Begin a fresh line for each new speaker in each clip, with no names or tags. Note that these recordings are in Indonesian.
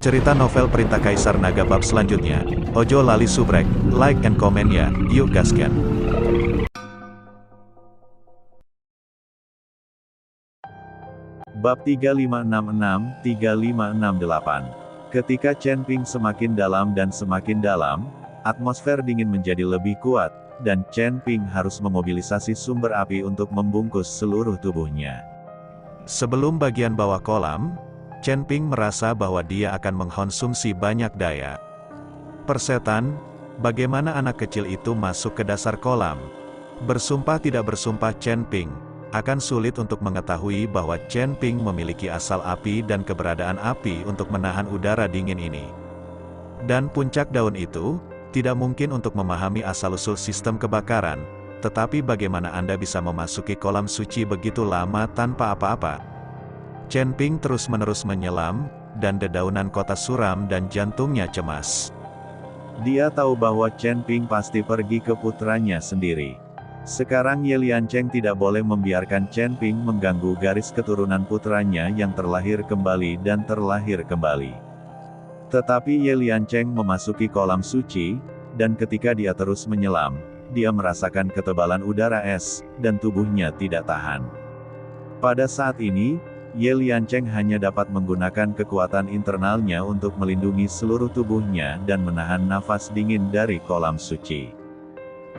Cerita novel Perintah Kaisar Naga bab selanjutnya. Ojo lali subrek, like and comment ya, yuk gaskan.
Bab 3566-3568. Ketika Chen Ping semakin dalam, atmosfer dingin menjadi lebih kuat, dan Chen Ping harus memobilisasi sumber api untuk membungkus seluruh tubuhnya.
Sebelum bagian bawah kolam, Chen Ping merasa bahwa dia akan mengkonsumsi banyak daya. Persetan, bagaimana anak kecil itu masuk ke dasar kolam? Bersumpah tidak bersumpah Chen Ping, akan sulit untuk mengetahui bahwa Chen Ping memiliki asal api dan keberadaan api untuk menahan udara dingin ini. Dan puncak daun itu, tidak mungkin untuk memahami asal-usul sistem kebakaran, tetapi bagaimana Anda bisa memasuki kolam suci begitu lama tanpa apa-apa? Chen Ping terus-menerus menyelam, dan dedaunan kota suram dan jantungnya cemas.
Dia tahu bahwa Chen Ping pasti pergi ke putranya sendiri. Sekarang Ye Liancheng tidak boleh membiarkan Chen Ping mengganggu garis keturunan putranya yang terlahir kembali dan terlahir kembali. Tetapi Ye Liancheng memasuki kolam suci, dan ketika dia terus menyelam, dia merasakan ketebalan udara es, dan tubuhnya tidak tahan. Pada saat ini, Ye Liancheng hanya dapat menggunakan kekuatan internalnya untuk melindungi seluruh tubuhnya dan menahan nafas dingin dari kolam suci.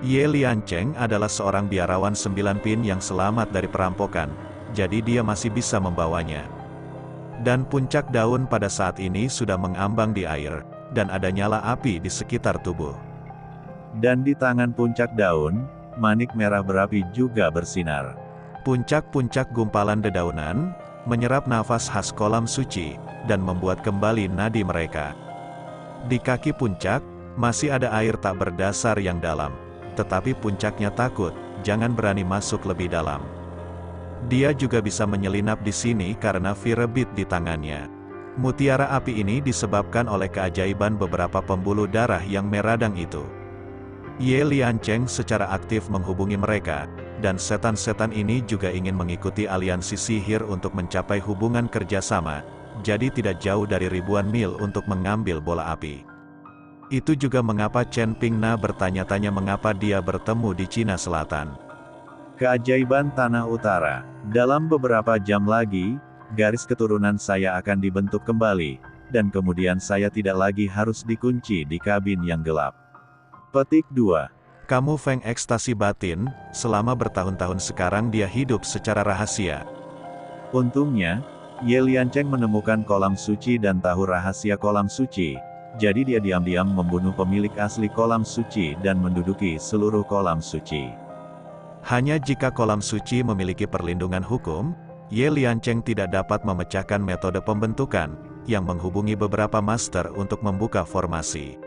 Ye Liancheng adalah seorang biarawan 9 pin yang selamat dari perampokan, jadi dia masih bisa membawanya. Dan puncak daun pada saat ini sudah mengambang di air, dan ada nyala api di sekitar tubuh.
Dan di tangan puncak daun, manik merah berapi juga bersinar.
Puncak-puncak gumpalan dedaunan, menyerap nafas khas kolam suci, dan membuat kembali nadi mereka. Di kaki puncak, masih ada air tak berdasar yang dalam, tetapi puncaknya takut, jangan berani masuk lebih dalam. Dia juga bisa menyelinap di sini karena Firebit di tangannya. Mutiara api ini disebabkan oleh keajaiban beberapa pembuluh darah yang meradang itu. Ye Liancheng secara aktif menghubungi mereka, dan setan-setan ini juga ingin mengikuti aliansi sihir untuk mencapai hubungan kerjasama, jadi tidak jauh dari ribuan mil untuk mengambil bola api. Itu juga mengapa Chen Ping Na bertanya-tanya mengapa dia bertemu di Cina Selatan.
Keajaiban Tanah Utara. Dalam beberapa jam lagi, garis keturunan saya akan dibentuk kembali, dan kemudian saya tidak lagi harus dikunci di kabin yang gelap. Petik 2.
Kamu Feng ekstasi batin, selama bertahun-tahun sekarang dia hidup secara rahasia.
Untungnya, Ye Liancheng menemukan kolam suci dan tahu rahasia kolam suci, jadi dia diam-diam membunuh pemilik asli kolam suci dan menduduki seluruh kolam suci.
Hanya jika kolam suci memiliki perlindungan hukum, Ye Liancheng tidak dapat memecahkan metode pembentukan, yang menghubungi beberapa master untuk membuka formasi.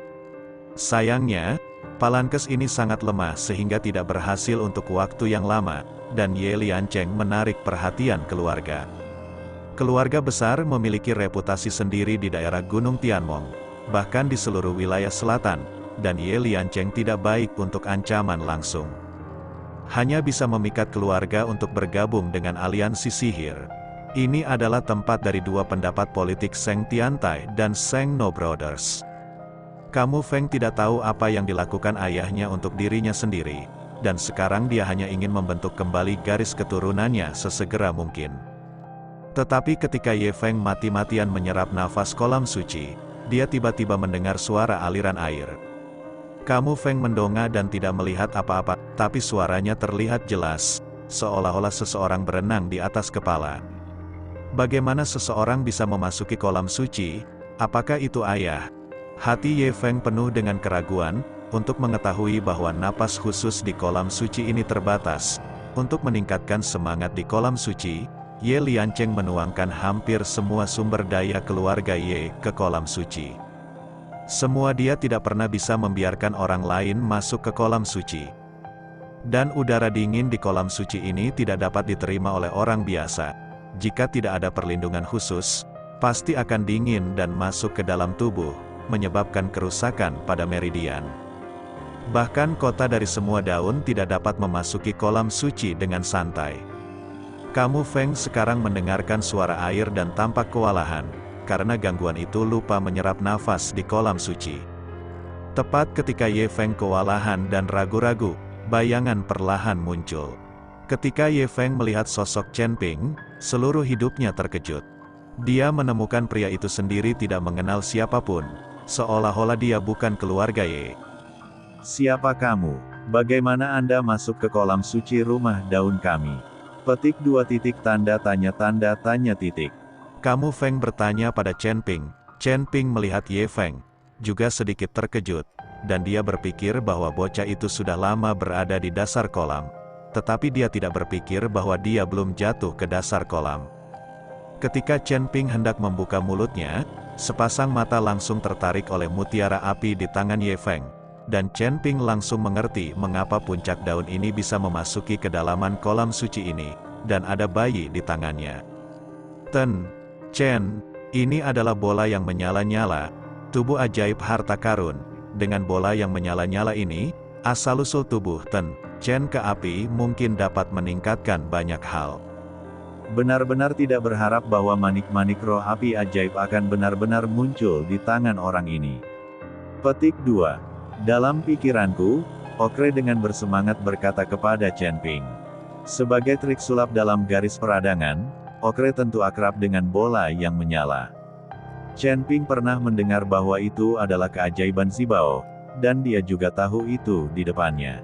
Sayangnya, Palankes ini sangat lemah sehingga tidak berhasil untuk waktu yang lama, dan Ye Liancheng menarik perhatian keluarga. Keluarga besar memiliki reputasi sendiri di daerah Gunung Tianmong, bahkan di seluruh wilayah selatan, dan Ye Liancheng tidak baik untuk ancaman langsung. Hanya bisa memikat keluarga untuk bergabung dengan aliansi sihir. Ini adalah tempat dari dua pendapat politik Seng Tiantai dan Seng No Brothers. Kamu Feng tidak tahu apa yang dilakukan ayahnya untuk dirinya sendiri, dan sekarang dia hanya ingin membentuk kembali garis keturunannya sesegera mungkin. Tetapi ketika Ye Feng mati-matian menyerap nafas kolam suci, dia tiba-tiba mendengar suara aliran air. Kamu Feng mendongak dan tidak melihat apa-apa, tapi suaranya terlihat jelas, seolah-olah seseorang berenang di atas kepala. Bagaimana seseorang bisa memasuki kolam suci? Apakah itu ayah? Hati Ye Feng penuh dengan keraguan, untuk mengetahui bahwa napas khusus di kolam suci ini terbatas. Untuk meningkatkan semangat di kolam suci, Ye Liancheng menuangkan hampir semua sumber daya keluarga Ye ke kolam suci. Semua dia tidak pernah bisa membiarkan orang lain masuk ke kolam suci. Dan udara dingin di kolam suci ini tidak dapat diterima oleh orang biasa. Jika tidak ada perlindungan khusus, pasti akan dingin dan masuk ke dalam tubuh, menyebabkan kerusakan pada meridian. Bahkan kota dari semua daun tidak dapat memasuki kolam suci dengan santai. Kamu Feng sekarang mendengarkan suara air dan tampak kewalahan. karena gangguan itu lupa menyerap nafas di kolam suci. Tepat ketika Ye Feng kewalahan dan ragu-ragu, bayangan perlahan muncul. Ketika Ye Feng melihat sosok Chen Ping, seluruh hidupnya terkejut. Dia menemukan pria itu sendiri tidak mengenal siapapun, seolah-olah dia bukan keluarga Ye.
Siapa kamu? Bagaimana Anda masuk ke kolam suci rumah daun kami? Petik 2 titik tanda tanya.
Kamu Feng bertanya pada Chen Ping. Chen Ping melihat Ye Feng, juga sedikit terkejut, dan dia berpikir bahwa bocah itu sudah lama berada di dasar kolam. Tetapi dia tidak berpikir bahwa dia belum jatuh ke dasar kolam. Ketika Chen Ping hendak membuka mulutnya, sepasang mata langsung tertarik oleh mutiara api di tangan Ye Feng. Dan Chen Ping langsung mengerti mengapa puncak daun ini bisa memasuki kedalaman kolam suci ini, dan ada bayi di tangannya. Chen, ini adalah bola yang menyala-nyala, tubuh ajaib harta karun. Dengan bola yang menyala-nyala ini, asal-usul tubuh Chen ke api mungkin dapat meningkatkan banyak hal.
Benar-benar tidak berharap bahwa manik-manik roh api ajaib akan benar-benar muncul di tangan orang ini. Petik 2. Dalam pikiranku, Okre dengan bersemangat berkata kepada Chen Ping. Sebagai trik sulap dalam garis peradangan, Okre tentu akrab dengan bola yang menyala. Chen Ping pernah mendengar bahwa itu adalah keajaiban Zibao, dan dia juga tahu itu di depannya.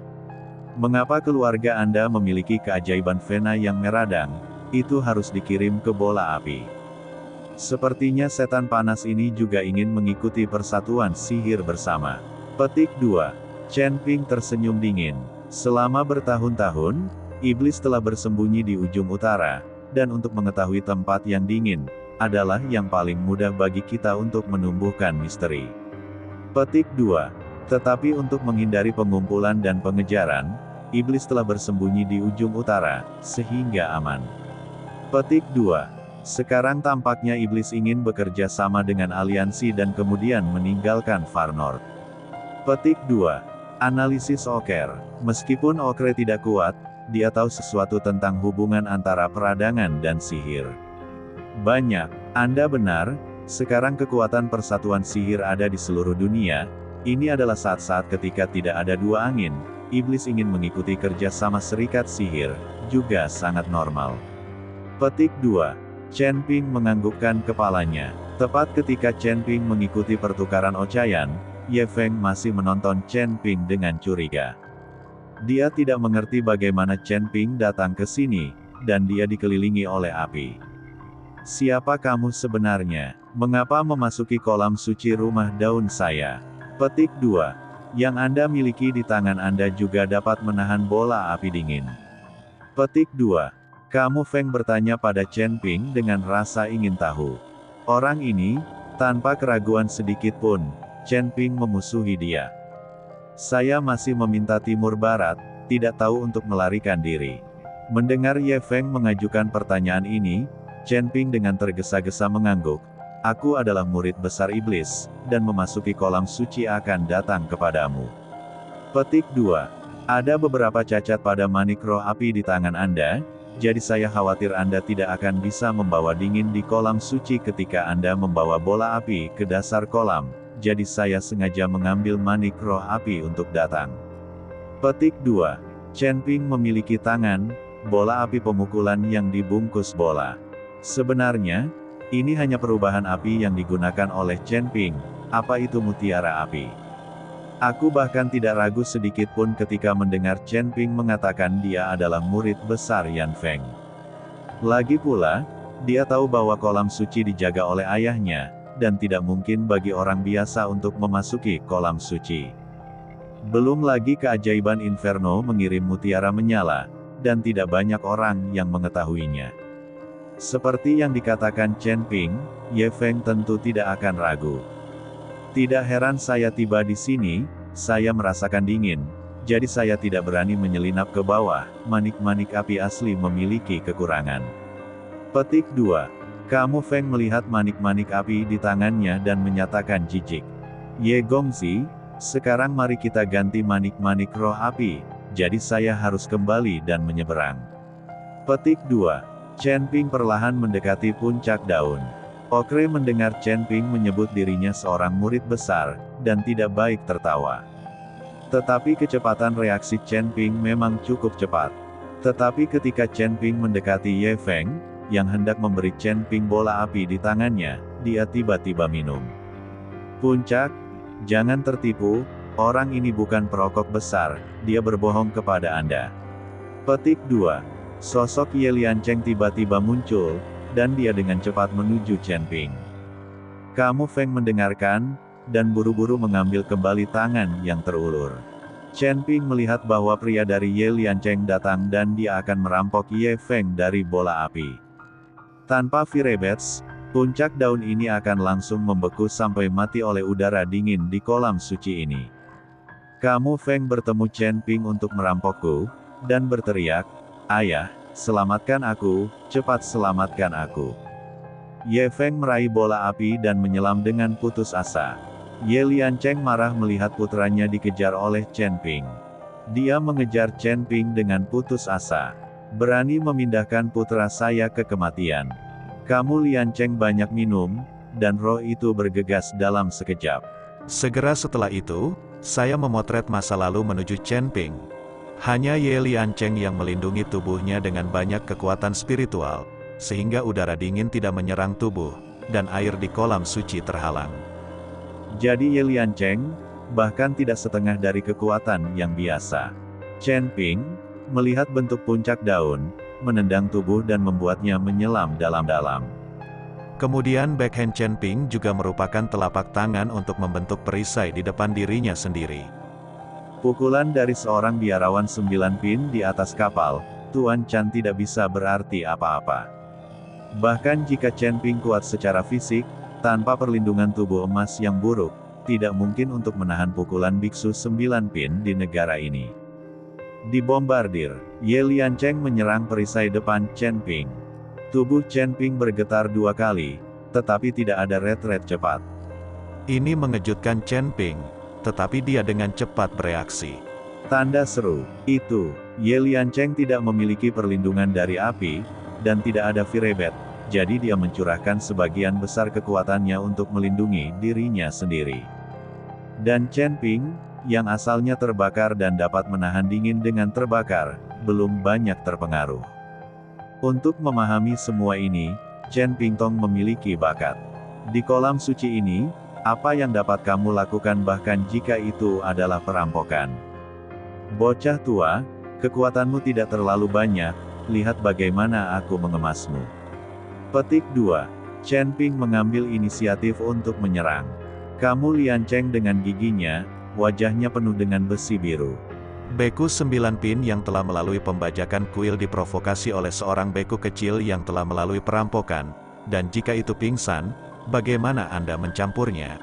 Mengapa keluarga Anda memiliki keajaiban Vena yang meradang? Itu harus dikirim ke bola api. Sepertinya setan panas ini juga ingin mengikuti persatuan sihir bersama. Petik 2. Chen Ping tersenyum dingin. Selama bertahun-tahun, iblis telah bersembunyi di ujung utara, dan untuk mengetahui tempat yang dingin, adalah yang paling mudah bagi kita untuk menumbuhkan misteri. Petik 2. Tetapi untuk menghindari pengumpulan dan pengejaran, iblis telah bersembunyi di ujung utara, sehingga aman. Petik 2. Sekarang tampaknya iblis ingin bekerja sama dengan aliansi dan kemudian meninggalkan Far North. Petik 2. Analisis Oker. Meskipun Okre tidak kuat, dia tahu sesuatu tentang hubungan antara peradangan dan sihir. Banyak. Anda benar, sekarang kekuatan persatuan sihir ada di seluruh dunia. Ini adalah saat-saat ketika tidak ada dua angin. Iblis ingin mengikuti kerja sama serikat sihir, juga sangat normal. Petik 2. Chen Ping menganggukkan kepalanya. Tepat ketika Chen Ping mengikuti pertukaran ocayan, Ye Feng masih menonton Chen Ping dengan curiga. Dia tidak mengerti bagaimana Chen Ping datang ke sini, dan dia dikelilingi oleh api. Siapa kamu sebenarnya? Mengapa memasuki kolam suci rumah daun saya? Petik 2. Yang Anda miliki di tangan Anda juga dapat menahan bola api dingin. Petik 2. Kamu Feng bertanya pada Chen Ping dengan rasa ingin tahu. Orang ini, tanpa keraguan sedikit pun, Chen Ping memusuhi dia. Saya masih meminta Timur Barat, tidak tahu untuk melarikan diri. Mendengar Ye Feng mengajukan pertanyaan ini, Chen Ping dengan tergesa-gesa mengangguk. Aku adalah murid besar iblis, dan memasuki kolam suci akan datang kepadamu. Petik 2. Ada beberapa cacat pada manik roh api di tangan Anda, jadi saya khawatir Anda tidak akan bisa membawa dingin di kolam suci ketika Anda membawa bola api ke dasar kolam. Jadi saya sengaja mengambil manik roh api untuk datang. Petik 2. Chen Ping memiliki tangan, bola api pemukulan yang dibungkus bola. Sebenarnya, ini hanya perubahan api yang digunakan oleh Chen Ping. Apa itu mutiara api? Aku bahkan tidak ragu sedikit pun ketika mendengar Chen Ping mengatakan dia adalah murid besar Yan Feng. Lagi pula, dia tahu bahwa kolam suci dijaga oleh ayahnya, dan tidak mungkin bagi orang biasa untuk memasuki kolam suci. Belum lagi keajaiban Inferno mengirim mutiara menyala, dan tidak banyak orang yang mengetahuinya. Seperti yang dikatakan Chen Ping, Ye Feng tentu tidak akan ragu. Tidak heran saya tiba di sini, saya merasakan dingin, jadi saya tidak berani menyelinap ke bawah, manik-manik api asli memiliki kekurangan. Petik 2. Kamu Feng melihat manik-manik api di tangannya dan menyatakan jijik. Ye Gongzi, sekarang mari kita ganti manik-manik roh api, jadi saya harus kembali dan menyeberang. Petik 2. Chen Ping perlahan mendekati puncak daun. Okre mendengar Chen Ping menyebut dirinya seorang murid besar, dan tidak baik tertawa. Tetapi kecepatan reaksi Chen Ping memang cukup cepat. Tetapi ketika Chen Ping mendekati Ye Feng, yang hendak memberi Chen Ping bola api di tangannya, dia tiba-tiba minum. Puncak, jangan tertipu, orang ini bukan perokok besar, dia berbohong kepada Anda. Petik 2. Sosok Ye Liancheng tiba-tiba muncul, dan dia dengan cepat menuju Chen Ping. Kamu Feng mendengarkan, dan buru-buru mengambil kembali tangan yang terulur. Chen Ping melihat bahwa pria dari Ye Liancheng datang dan dia akan merampok Ye Feng dari bola api. Tanpa Firebats, puncak daun ini akan langsung membeku sampai mati oleh udara dingin di kolam suci ini. Kamu Feng bertemu Chen Ping untuk merampokku, dan berteriak, "Ayah, selamatkan aku, cepat selamatkan aku." Ye Feng meraih bola api dan menyelam dengan putus asa. Ye Liancheng marah melihat putranya dikejar oleh Chen Ping. Dia mengejar Chen Ping dengan putus asa. Berani memindahkan putra saya ke kematian. Kamu Liancheng banyak minum, dan roh itu bergegas dalam sekejap.
Segera setelah itu, saya memotret masa lalu menuju Chen Ping. Hanya Ye Liancheng yang melindungi tubuhnya dengan banyak kekuatan spiritual, sehingga udara dingin tidak menyerang tubuh, dan air di kolam suci terhalang.
Jadi Ye Liancheng, bahkan tidak setengah dari kekuatan yang biasa. Chen Ping, melihat bentuk puncak daun, menendang tubuh dan membuatnya menyelam dalam-dalam.
Kemudian backhand Chen Ping juga merupakan telapak tangan untuk membentuk perisai di depan dirinya sendiri.
Pukulan dari seorang biarawan 9 pin di atas kapal, Tuan Chan tidak bisa berarti apa-apa. Bahkan jika Chen Ping kuat secara fisik, tanpa perlindungan tubuh emas yang buruk, tidak mungkin untuk menahan pukulan biksu 9 pin di negara ini. Dibombardir, Ye Liancheng menyerang perisai depan Chen Ping. Tubuh Chen Ping bergetar 2 kali, tetapi tidak ada retret cepat.
Ini mengejutkan Chen Ping, tetapi dia dengan cepat bereaksi.
Tanda seru, itu, Ye Liancheng tidak memiliki perlindungan dari api, dan tidak ada Firebat, jadi dia mencurahkan sebagian besar kekuatannya untuk melindungi dirinya sendiri. Dan Chen Ping, yang asalnya terbakar dan dapat menahan dingin dengan terbakar, belum banyak terpengaruh. Untuk memahami semua ini, Chen Ping Tong memiliki bakat. Di kolam suci ini, apa yang dapat kamu lakukan bahkan jika itu adalah perampokan? Bocah tua, kekuatanmu tidak terlalu banyak, lihat bagaimana aku mengemasmu. Petik 2. Chen Ping mengambil inisiatif untuk menyerang. Kamu Liancheng dengan giginya, wajahnya penuh dengan besi biru.
Beku 9 pin yang telah melalui pembajakan kuil diprovokasi oleh seorang beku kecil yang telah melalui perampokan, dan jika itu pingsan, bagaimana Anda mencampurnya?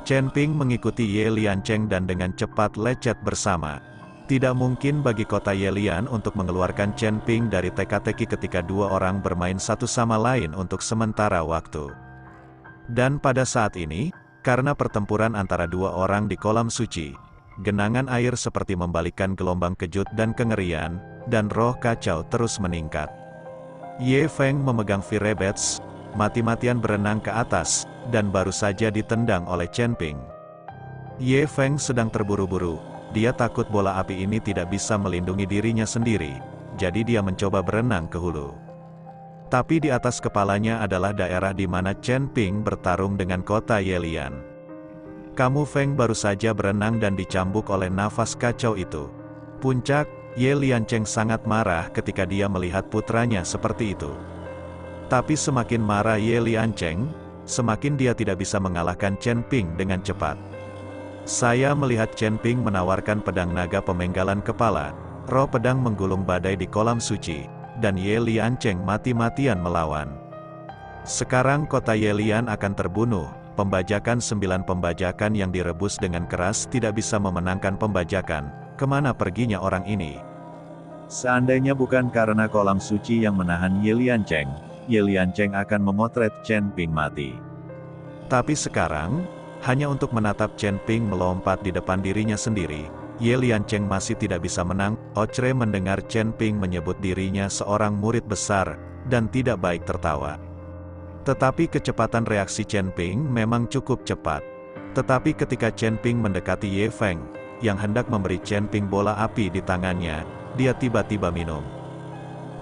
Chen Ping mengikuti Ye Liancheng dan dengan cepat lecet bersama. Tidak mungkin bagi kota Ye Lian untuk mengeluarkan Chen Ping dari teka-teki ketika dua orang bermain satu sama lain untuk sementara waktu. Dan pada saat ini, karena pertempuran antara dua orang di kolam suci, genangan air seperti membalikkan gelombang kejut dan kengerian, dan roh kacau terus meningkat. Ye Feng memegang Firebats, mati-matian berenang ke atas, dan baru saja ditendang oleh Chen Ping. Ye Feng sedang terburu-buru, dia takut bola api ini tidak bisa melindungi dirinya sendiri, jadi dia mencoba berenang ke hulu. Tapi di atas kepalanya adalah daerah di mana Chen Ping bertarung dengan kota Ye Lian. Kamu Feng baru saja berenang dan dicambuk oleh nafas kacau itu. Puncak, Ye Liancheng sangat marah ketika dia melihat putranya seperti itu. Tapi semakin marah Ye Liancheng, semakin dia tidak bisa mengalahkan Chen Ping dengan cepat. Saya melihat Chen Ping menawarkan pedang naga pemenggalan kepala, roh pedang menggulung badai di kolam suci, dan Ye Liancheng mati-matian melawan. Sekarang kota Ye Lian akan terbunuh, pembajakan 9 pembajakan yang direbus dengan keras tidak bisa memenangkan pembajakan, kemana perginya orang ini?
Seandainya bukan karena kolam suci yang menahan Ye Liancheng, Ye Liancheng akan memotret Chen Ping mati.
Tapi sekarang, hanya untuk menatap Chen Ping melompat di depan dirinya sendiri, Ye Liancheng masih tidak bisa menang. Ochre mendengar Chen Ping menyebut dirinya seorang murid besar, dan tidak baik tertawa. Tetapi kecepatan reaksi Chen Ping memang cukup cepat. Tetapi ketika Chen Ping mendekati Ye Feng, yang hendak memberi Chen Ping bola api di tangannya, dia tiba-tiba minum.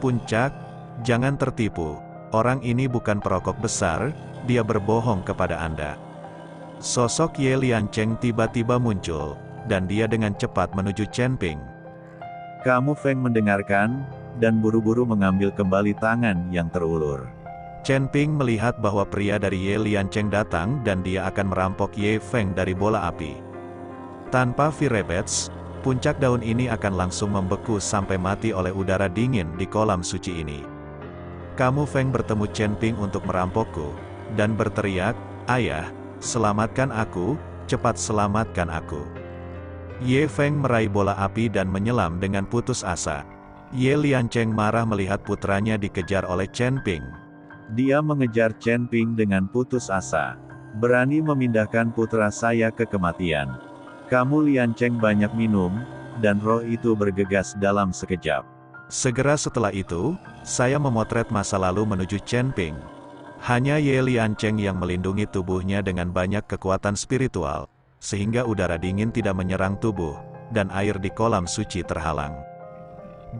Puncak, jangan tertipu. Orang ini bukan perokok besar, dia berbohong kepada Anda. Sosok Ye Liancheng tiba-tiba muncul, dan dia dengan cepat menuju Chen Ping.
Kamu Feng mendengarkan, dan buru-buru mengambil kembali tangan yang terulur.
Chen Ping melihat bahwa pria dari Ye Liancheng datang dan dia akan merampok Ye Feng dari bola api. Tanpa Firebats, puncak daun ini akan langsung membeku sampai mati oleh udara dingin di kolam suci ini. Kamu Feng bertemu Chen Ping untuk merampokku, dan berteriak, "Ayah, selamatkan aku, cepat selamatkan aku." Ye Feng meraih bola api dan menyelam dengan putus asa. Ye Liancheng marah melihat putranya dikejar oleh Chen Ping.
Dia mengejar Chen Ping dengan putus asa. Berani memindahkan putra saya ke kematian. Kamu Liancheng banyak minum, dan roh itu bergegas dalam sekejap.
Segera setelah itu, saya memotret masa lalu menuju Chen Ping. Hanya Ye Liancheng yang melindungi tubuhnya dengan banyak kekuatan spiritual, sehingga udara dingin tidak menyerang tubuh, dan air di kolam suci terhalang.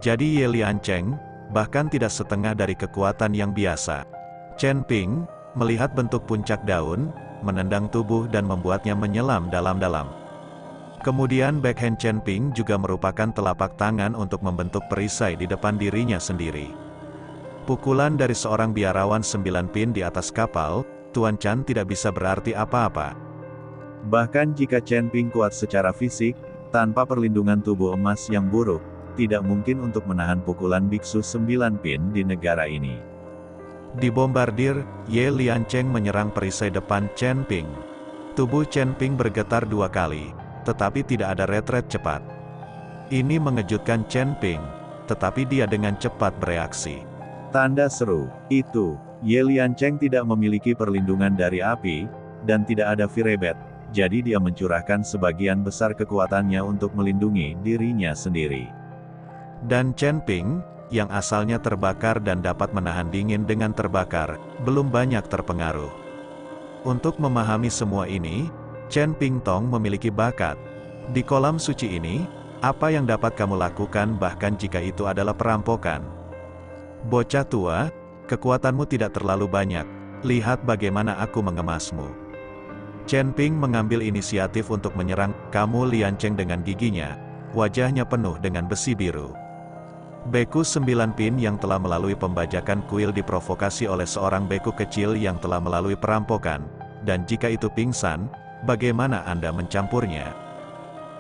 Jadi Ye Liancheng, bahkan tidak setengah dari kekuatan yang biasa. Chen Ping, melihat bentuk puncak daun, menendang tubuh dan membuatnya menyelam dalam-dalam. Kemudian backhand Chen Ping juga merupakan telapak tangan untuk membentuk perisai di depan dirinya sendiri. Pukulan dari seorang biarawan 9 pin di atas kapal, Tuan Chan tidak bisa berarti apa-apa.
Bahkan jika Chen Ping kuat secara fisik, tanpa perlindungan tubuh emas yang buruk, tidak mungkin untuk menahan pukulan biksu 9 pin di negara ini.
Dibombardir, Ye Liancheng menyerang perisai depan Chen Ping. Tubuh Chen Ping bergetar 2 kali, tetapi tidak ada retret cepat. Ini mengejutkan Chen Ping, tetapi dia dengan cepat bereaksi.
Tanda seru, itu, Ye Liancheng tidak memiliki perlindungan dari api, dan tidak ada Firebat, jadi dia mencurahkan sebagian besar kekuatannya untuk melindungi dirinya sendiri.
Dan Chen Ping, yang asalnya terbakar dan dapat menahan dingin dengan terbakar, belum banyak terpengaruh. Untuk memahami semua ini, Chen Ping Tong memiliki bakat. Di kolam suci ini, apa yang dapat kamu lakukan bahkan jika itu adalah perampokan? Bocah tua, kekuatanmu tidak terlalu banyak, lihat bagaimana aku mengemasmu. Chen Ping mengambil inisiatif untuk menyerang kamu Liancheng dengan giginya, wajahnya penuh dengan besi biru. Beku 9 pin yang telah melalui pembajakan kuil diprovokasi oleh seorang beku kecil yang telah melalui perampokan, dan jika itu pingsan, bagaimana Anda mencampurnya?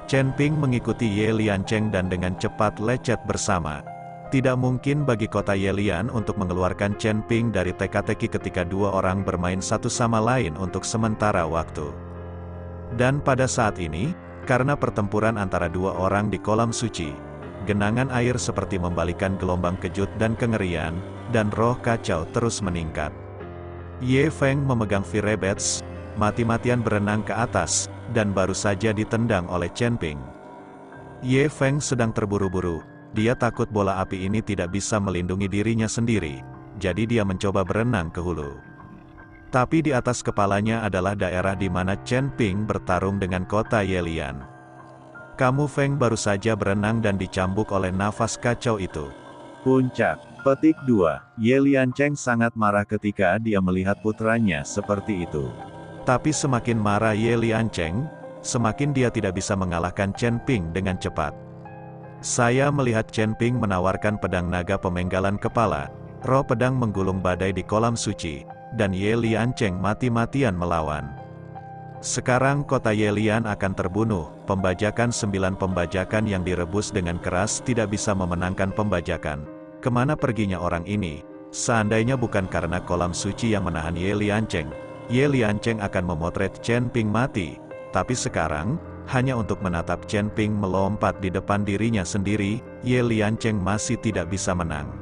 Chen Ping mengikuti Ye Liancheng dan dengan cepat lecet bersama. Tidak mungkin bagi kota Yelian untuk mengeluarkan Chen Ping dari teka-teki ketika 2 orang bermain satu sama lain untuk sementara waktu. Dan pada saat ini, karena pertempuran antara 2 orang di kolam suci, genangan air seperti membalikan gelombang kejut dan kengerian, dan roh kacau terus meningkat. Ye Feng memegang Firebats, mati-matian berenang ke atas, dan baru saja ditendang oleh Chen Ping. Ye Feng sedang terburu-buru, dia takut bola api ini tidak bisa melindungi dirinya sendiri, jadi dia mencoba berenang ke hulu. Tapi di atas kepalanya adalah daerah di mana Chen Ping bertarung dengan kota Yelian. Kamu Feng baru saja berenang dan dicambuk oleh nafas kacau itu.
Puncak. Petik 2. Ye Liancheng sangat marah ketika dia melihat putranya seperti itu.
Tapi semakin marah Ye Liancheng, semakin dia tidak bisa mengalahkan Chen Ping dengan cepat. Saya melihat Chen Ping menawarkan pedang naga pemenggalan kepala, roh pedang menggulung badai di kolam suci, dan Ye Liancheng mati-matian melawan. Sekarang kota Yelian akan terbunuh, pembajakan 9 pembajakan yang direbus dengan keras tidak bisa memenangkan pembajakan. Kemana perginya orang ini? Seandainya bukan karena kolam suci yang menahan Ye Liancheng akan memotret Chen Ping mati. Tapi sekarang, hanya untuk menatap Chen Ping melompat di depan dirinya sendiri, Ye Liancheng masih tidak bisa menang.